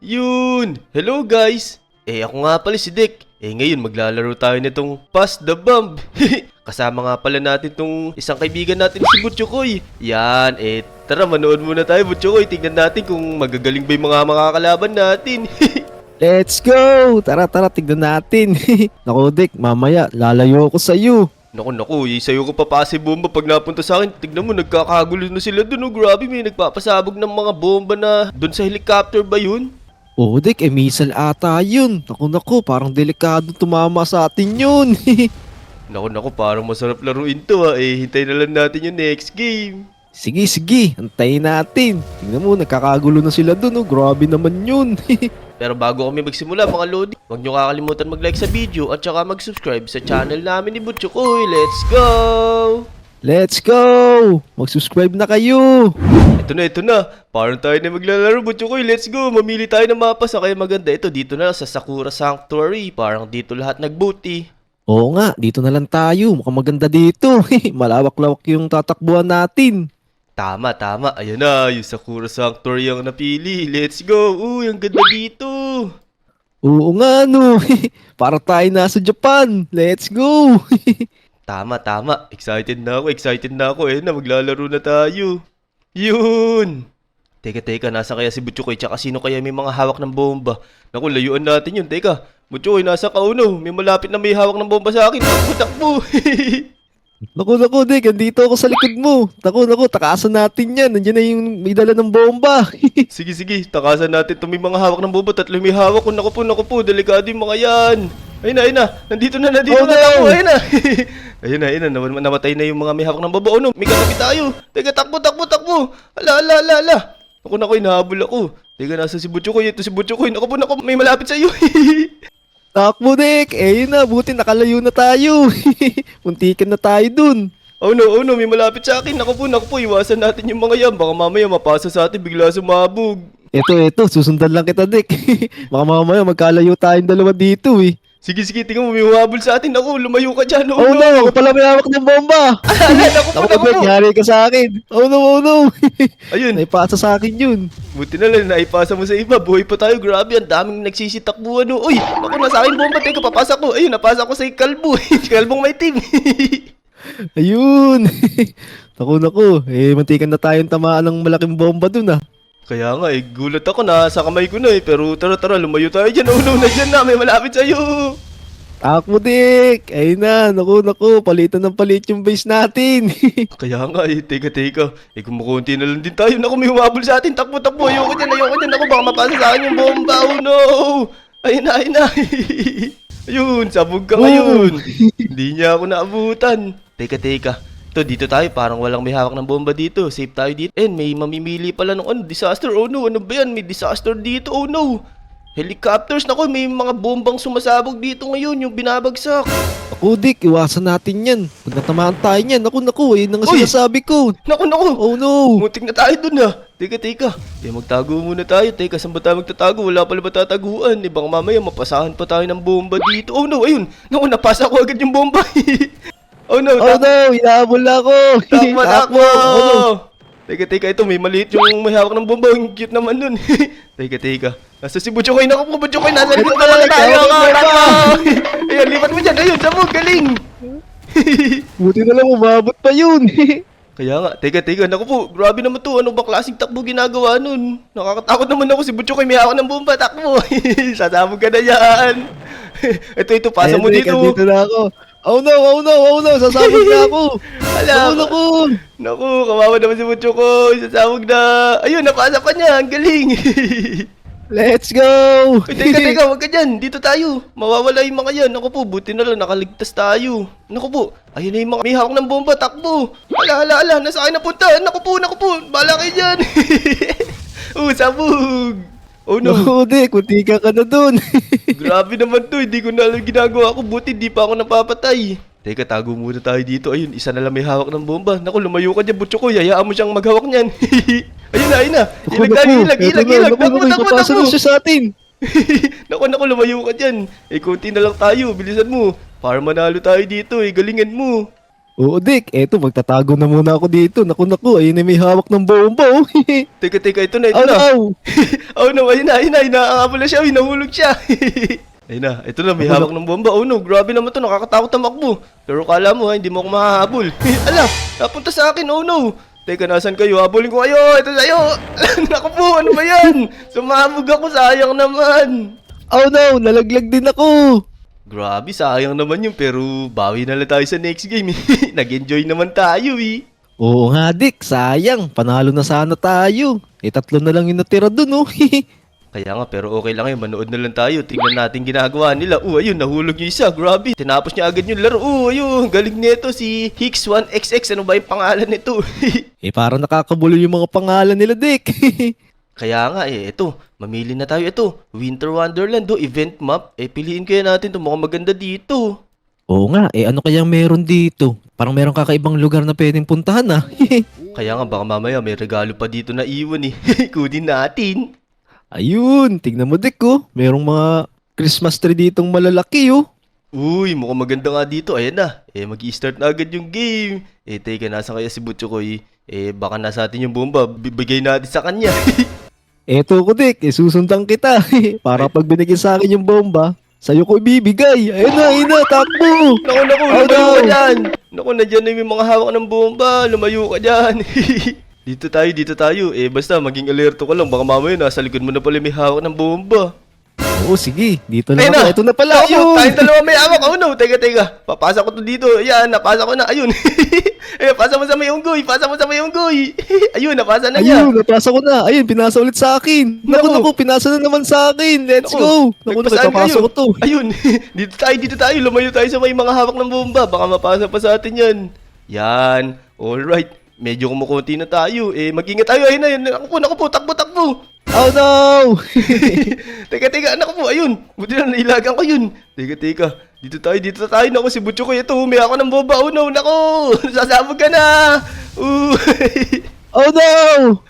Yun! Hello guys! Ako nga pala si Dick. Ngayon maglalaro tayo nitong Pass the Bomb. Kasama nga pala natin tong isang kaibigan natin si Butchokoy. Yan, tara manood muna tayo Butchokoy. Tingnan natin kung magagaling ba yung mga makakalaban natin. Let's go! Tara, tignan natin. Naku, Dick, mamaya lalayo ako sa'yo. Naku, sa'yo ko papasa yung bomba pag napunta sa akin. Tignan mo, nagkakagulo na sila dun. Oh, grabe, may nagpapasabog ng mga bomba na dun sa helicopter ba yun? Oh, Dick, missile ata yun. Naku, parang delikado tumama sa atin yun. Naku, parang masarap laruin to ha. Hintayin na lang natin yung next game. Sige, antayin natin. Tingnan mo, nagkakagulo na sila dun. Oh, grabe naman yun. Pero bago kami magsimula mga lodi, huwag nyo kakalimutan mag-like sa video at saka mag-subscribe sa channel namin ni Butchokoy. Let's go! Let's go! Mag-subscribe na kayo. Ito na. Parang tayo na maglalaro Butchokoy. Let's go! Mamili tayo ng mapa sa kaya maganda. Ito, dito na sa Sakura Sanctuary. Parang dito lahat nag-booty. Oo nga, dito na lang tayo. Mukhang maganda dito. Malawak-lawak yung tatakbuhan natin. Tama. Ayan na, yung Sakura Sanctuary ang napili. Let's go! Uy, ang ganda dito! Oo nga, no. Para tayo nasa Japan. Let's go! Tama. Excited na ako. Na, maglalaro na tayo. Yun! Teka, nasa kaya si Butchokoy? Tsaka sino kaya may mga hawak ng bomba? Naku, layuan natin yun. Teka, Butchokoy, nasa ka uno. May malapit na may hawak ng bomba sa akin. Takbo! Naku, Dick, andito ako sa likod mo. Naku, takasan natin yan. Nandiyan na yung may dala ng bomba. Sige, takasan natin itong may mga hawak ng bomba. Tatlo may hawak. Naku po, delikado yung mga yan. Ayun na. Nandito na. Oh, no. Takbo, ayun na. ayun na. Namatay na yung mga may hawak ng bomba. Oh no, may katabi tayo. Teka, takbo. Ala. Naku, hinahabol ako. Teka, nasa si Butchokoy. Ito si Butchokoy. Naku, may malapit sa iyo. Takbo, Dick. Yun na, buti nakalayo na tayo. Muntikan na tayo dun. Oh no, may malapit sa akin. Naku po, iwasan natin yung mga yan. Baka mamaya mapasa sa atin, bigla sumabog. Ito, susundan lang kita, Dick. Baka mamaya magkalayo tayong dalawa dito eh. Sige, tingnan mo, may humabol sa atin. Naku, lumayo ka dyan. Oh no, ako pala may hawak ng bomba. Naku Dick, po. yari ka sa akin. Oh no. Ayun. Naipasa sa akin yun. Buti na lang, naipasa mo sa iba. Buhay pa tayo, grabe. Ang daming nagsisitakbuhan. Uy, naku, nasa akin bomba. Teka, papasa ko. Ayun, napasa ko sa kalbo. Kalbong may team. Ayun. Naku. Mantikan na tayong tamaan ng malaking bomba dun ah. Kaya nga, gulat ako na sa kamay ko na Pero tara, lumayo tayo dyan. Oh no, nandiyan na. May malapit sa'yo. Takbo, Dick. Ayun na. Naku. Palitan ng palit yung base natin. Kaya nga, teka. Kumukunti na lang din tayo. Naku, may humabol sa atin. Takbo. Ayoko dyan. Naku, baka mapasa sa akin yung bomba. Oh no. Ayun na. Ayun, sabog ka ngayon. Hindi niya ako naabutan. Teka. Ito, dito tayo. Parang walang may hawak ng bomba dito. Safe tayo dito. May mamimili pala ng disaster. Oh no, ano ba yan? May disaster dito. Oh no. Helicopters. Naku, may mga bombang sumasabog dito ngayon. Yung binabagsak. Ako, Dick. Iwasan natin yan. Pag natamaan tayo yan. Naku. Ayun na nga Uy! sinasabi ko. Naku. Oh no. Mutik na tayo dun Teka. Magtago muna tayo. Teka, saan ba tayo magtatago? Wala pala ba tataguan? Baka mamaya mapasahan pa tayo ng bomba dito. Oh no, ayun. Naku, napasa ko agad yung bomba. Oh no, Hinahabol na ako. Takbo. Oh no. Teka, ito may maliit yung may hawak ng bomba. Ang cute naman nun. Teka. Nasa si Butchokoy. Naku po, Butchokoy. Nasa likod naman na tayo. Ayan, lipat mo dyan. Ayun, sabog, galing. Buti na lang umabot pa yun. Kaya nga, teka. Naku po, grabe naman to. Ano ba klaseng takbo ginagawa nun? Nakakatakot naman ako si Butchokoy. May hawak ng bomba. Takbo. Sasabog ka na yan. Ito, pasa mo dito. Dito na ako. Oh no, sasabog na ako. Naku, kawawa naman si Butchokoy. Sasabog na. Ayun, napasa pa niya. Ang galing. Let's go. Teka, wag ka dyan. Dito tayo. Mawawala yung mga yan. Naku po, buti na lang nakaligtas tayo. Naku po, ayun na yung mga may hawak ng bomba. Takbo. Ala, nasa akin napunta. Naku po. Bala kayo dyan. Sabog. Oh no. No, Dick, kuntika ka na dun. Grabe naman to. Hindi ko na alam ginagawa ko. Buti di pa ako napapatay. Teka, tago muna tayo dito. Ayun, isa na lang may hawak ng bomba. Naku, lumayo ka dyan, Butchokoy. Hayaan mo siyang maghawak niyan. Ayun na. Ilag. Takbo. Papasa na siya sa atin. Naku, lumayo ka dyan. Konti na lang tayo. Bilisan mo. Para manalo tayo dito. Galingan mo. Oo, Dick. Eto, magtatago na muna ako dito. Naku, ayun na may hawak ng bomba, oh. Teka, ito na, ito Oh, na. no. Oh no, ayun na, inaangapol na siya, nahulog siya. Ayun na, ito na, may hawak ng bomba. Oh no, grabe naman to, nakakatakot tamakbo. Pero kala mo, hindi mo ako mahahabol. Ala, napunta sa akin, oh no. Teka, nasan kayo? Habulin ko kayo, ito sa'yo. Naku po, ano ba yan? Sumabog ako, sayang naman. Oh, no. Nalaglag din ako. Grabe, sayang naman yun, pero bawi na lang tayo sa next game. Nag-enjoy naman tayo eh. Oo nga, Dick. Sayang. Panalo na sana tayo. Tatlo na lang yung natira dun, oh. Kaya nga, pero okay lang yun, manood na lang tayo. Tingnan natin ginagawa nila. Ayun, nahulog yung isa. Grabe, tinapos niya agad yung laro. Ayun, galing nito si Hicks1XX. Ano ba yung pangalan nito? Parang nakakabulo yung mga pangalan nila, Dick. Kaya nga ito, mamili na tayo ito. Winter Wonderland, event map. Piliin kaya natin ito, mukhang maganda dito. Oo nga, ano kayang meron dito? Parang meron kakaibang lugar na pwedeng puntahan, ah. Kaya nga, baka mamaya may regalo pa dito na iwan eh. Kunin natin. Ayun, tingnan mo, Dick, oh. Merong mga Christmas tree ditong malalaki, oh. Uy, mukhang maganda nga dito. Ayan na. Mag-i-start na agad yung game. Teka, nasa kaya si Butchokoy? Baka nasa atin yung bomba. Bibigay natin sa kanya. Eto ko, Dick, susundan kita. Para pag binigay sa akin yung bomba, sa'yo ko ibibigay. Ayun na, takbo. Naku, lumayo ka dyan. Naku, nandyan na yung mga hawak ng bomba. Lumayo ka dyan. Dito tayo. Basta maging alerto ka lang. Baka mamaya nasa likod mo na pala may hawak ng bomba. Oo, sige. Dito na Ayun ako. Ito na pala. Naku, Ayun. tayong dalawa may hawak. Oh no, teka. Papasa ko to dito. Ayan, napasa ko na. Ayun. Pasa mo sa may unggoy. Ayun, napasa na niya. Ayun, napasa ko na. Ayun, pinasa ulit sa akin. Naku, pinasa na naman sa akin. Let's go. Naku, nagpasaan napapasa kayo. ko to. Ayun, dito tayo. Lumayo tayo sa may mga hawak ng bomba. Baka mapasa pa sa atin yan. Yan. Alright. Medyo kumukunti na tayo. Mag-ingat tayo. Ayun na. Naku po. Takbo. Oh no! Teka. Naku po. Ayun. Buti na nailagan ko yun. Teka. Dito tayo. Naku, si Butcho ko ito. May ako ng bomba. Oh no. Naku. Sasabog ka na. Oh no!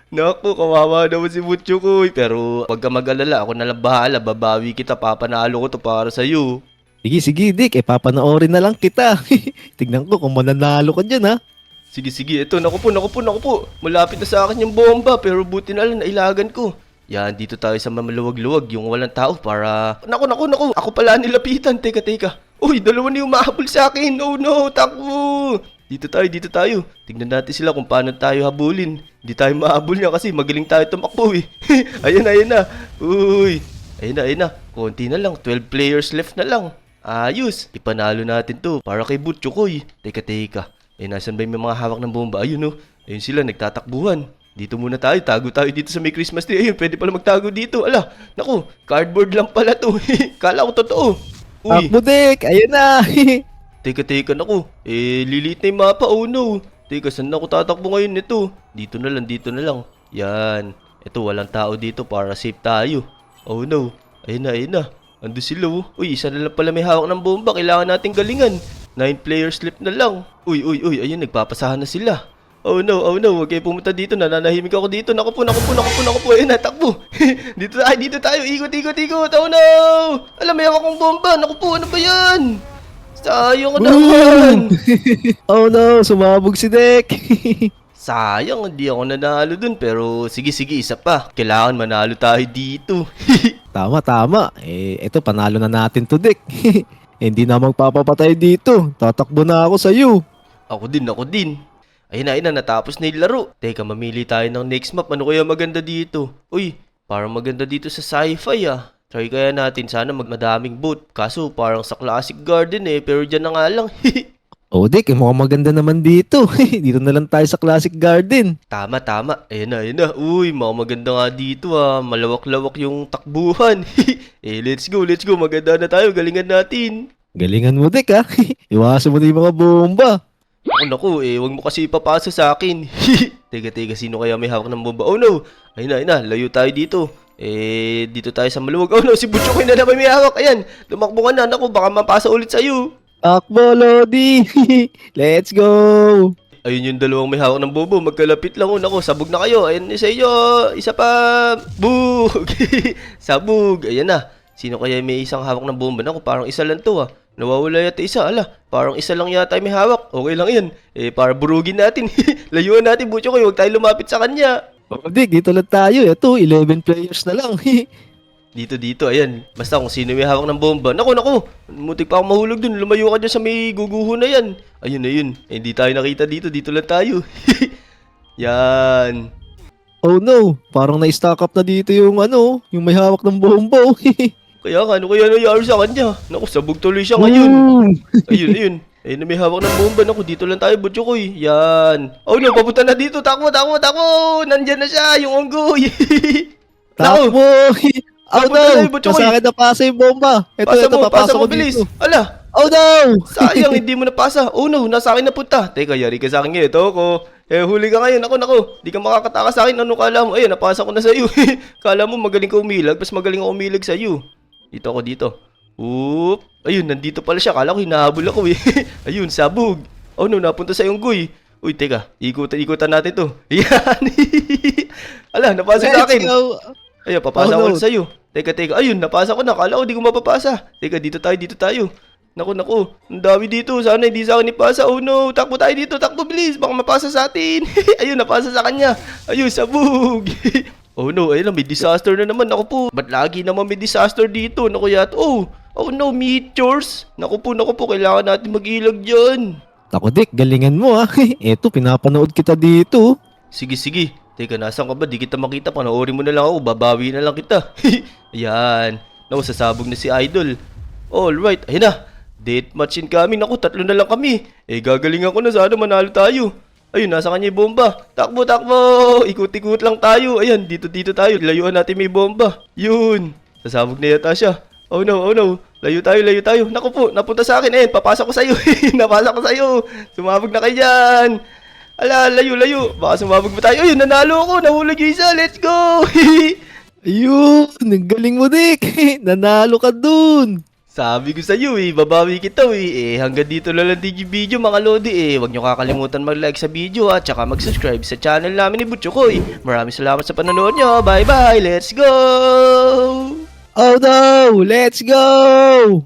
Naku, kawawa naman si Butcho ko. Pero pag ka mag-alala, ako na lang bahala. Babawi kita. Papanalo ko to para sa'yo. Sige, Dick. Papanoorin na lang kita. Tignan ko kung mananalo ka dyan, ha? Sige. Ito, naku po. Malapit na sa akin yung bomba, pero buti na lang nailagan ko. Yan, dito tayo sa maluwag-luwag, yung walang tao para... Naku. Ako pala nilapitan. Teka. Uy, dalawa na yung mahabol sa akin. Oh no, takbo. Dito tayo. Tignan natin sila kung paano tayo habulin. Hindi tayo mahabol niya kasi magaling tayo tumakbo eh. Ayan na. Uy. Ayun na. Konti na lang. 12 players left na lang. Ayos. Ipanalo natin to para kay Butchokoy. Teka. Nasan ba yung mga hawak ng bomba? Ayun oh. Ayun sila, nagtatakbuhan. Dito muna tayo. Tago tayo dito sa may Christmas tree. Ayun, pwede pala magtago dito. Ala, naku, cardboard lang pala to. Kala ko totoo. Uy. Takbo, Dick. Ayun na. Teka, naku. Liliit na yung mapa. Oh no. Teka, saan ako tatakbo ngayon nito? Dito na lang. Yan. Ito, walang tao dito para safe tayo. Oh no. Ayun na. Ando sila oh. Uy, isa na lang pala may hawak ng bomba. Kailangan nating galingan. 9 players left na lang. Uy. Ayun, nagpapasahan na sila. Oh no. Huwag kayo pumunta dito. Nananahimik ako dito. Naku po. Ayun na, takbo. Dito tayo. Ikot. Oh no. Alam, may hawak kong bomba. Naku po, ano ba yan? Sayang naman. Oh no, sumabog si Dick. Sayang, hindi ako nanalo dun. Pero sige, isa pa. Kailangan manalo tayo dito. Tama. Ito, panalo na natin to, Dick. Hindi na magpapapatay dito. Tatakbo na ako sa'yo. Ako din. Ayun na, natapos na yung laro. Teka, mamili tayo ng next map. Ano kaya maganda dito? Uy, parang maganda dito sa sci-fi ah. Try kaya natin, sana magmadaming boat. Kaso parang sa classic garden pero dyan na nga lang. Oh, Dick, mukhang maganda naman dito. Dito na lang tayo sa classic garden. Tama. Ayun na. Uy, maganda nga dito ah. Malawak-lawak yung takbuhan. Let's go. Maganda na tayo. Galingan natin. Galingan mo, Dick, ha? Iwasan mo na yung mga bomba. Naku, wag mo kasi ipapasa sa akin. Teka, sino kaya may hawak ng bomba? Oh no. Ayun na. Layo tayo dito. Dito tayo sa maluwag. Oh no, si Butcho na naman may hawak. Ayan, tumakbo ka na. Naku, baka mapasa ulit sa'yo. Takbo, Lodi! Let's go! Ayun yung dalawang may hawak ng bobo. Magkalapit lang. Naku, sabog na kayo. Ayun sa iyo. Isa pa. Bug! Sabog. Ayan na. Sino kaya may isang hawak ng bomba? Naku, parang isa lang to Nawawala yata isa. Ala, parang isa lang yata may hawak. Okay lang yan. Para burugin natin. Layuan natin, Butchokoy. Huwag tayo lumapit sa kanya. O Dik, dito lang tayo. Ito, 11 players na lang. Dito, ayan. Basta kung sino may hawak ng bomba. Naku. Mutik pa akong mahulog dun. Lumayo ka dyan sa may guguho na yan. Ayun. Hindi tayo nakita dito. Dito lang tayo. Yan. Oh no, parang na-stock up na dito yung yung may hawak ng bomba. Kaya ano kaya nangyari sa kanya? Naku, sabog tuloy siya ngayon. Ayun. Ayun na may hawak ng bomba. Naku, dito lang tayo, Butchokoy. Yan. Oh no, papunta na dito. Takbo. Nandyan na siya, yung unggoy. Takbo! Oh Takbo tayo, no, Butchokoy. sa akin napasa yung bomba. Pasa Ito, mo, papasa ko bilis. dito. Ala, Oh no! sayang, hindi mo napasa. Oh no, nasa akin napunta. Teka, yari ka sa akin ngayon. Ito ako. Huli ka ngayon. Ako. Di ka makakatakas sa akin. Ano kala mo? Ayun, napasa ko na sa'yo. Kala mo magaling ka umilag. Mas magaling ako umilag sa'yo. Dito. Oop. Ayun, nandito pala siya. Kala ko hinahabol ako eh. Ayun, sabog. Oh no, napunta sa unggoy. Uy, teka. Ikutan natin to. Yan. Ala, napasa sa akin. Let's go! Ayun, papasa Oh, ko no. sa'yo. Teka. Ayun, napasa ko na. Kala ko di ko mapapasa. Teka, dito tayo. Naku. Ang dami dito. Sana hindi sa akin ipasa. Oh no. Takbo tayo dito. Takbo, bilis. Baka mapasa sa atin. Ayun, napasa sa kanya. Ayun, sabog. Oh no. Ayun, may disaster na naman. Naku po. Ba't lagi naman may disaster dito? Naku yata. Oh no. Meteors. Naku po. Kailangan natin mag-ilag dyan. Ako Dik, galingan mo Eto, pinapanood kita dito. Sige. Teka, nasan ka ba? Di kita makita. Panoorin mo na lang ako. Babawi na lang kita. Ayan. Naku, sasabog na si Idol. Alright. Ayun na. Date match incoming. Naku, 3 na lang kami. Gagalingan ko na. Sana manalo tayo. Ayun, nasa kanya yung bomba. Takbo. Ikot-ikot lang tayo. Ayan, dito tayo. Layuan natin may bomba. Yun. Sasabog na yata siya. Oh no. Layo tayo. Naku po, napunta sa akin. Ayan, papasa ko sa'yo. Napasa ko sa'yo. Sumabog na kayo dyan. Ala, layo. Baka sumabog pa tayo. Ayun, nanalo ako. Nahulog yung isa. Let's go. Ayun, ang galing mo Dik. Nanalo ka dun. Sabi ko sa'yo babawi kita hanggang dito lang yung video mga lodi Huwag nyo kakalimutan mag-like sa video at saka mag-subscribe sa channel namin ni Butchokoy. Maraming salamat sa panonood nyo. Bye bye, let's go! Oh no, let's go!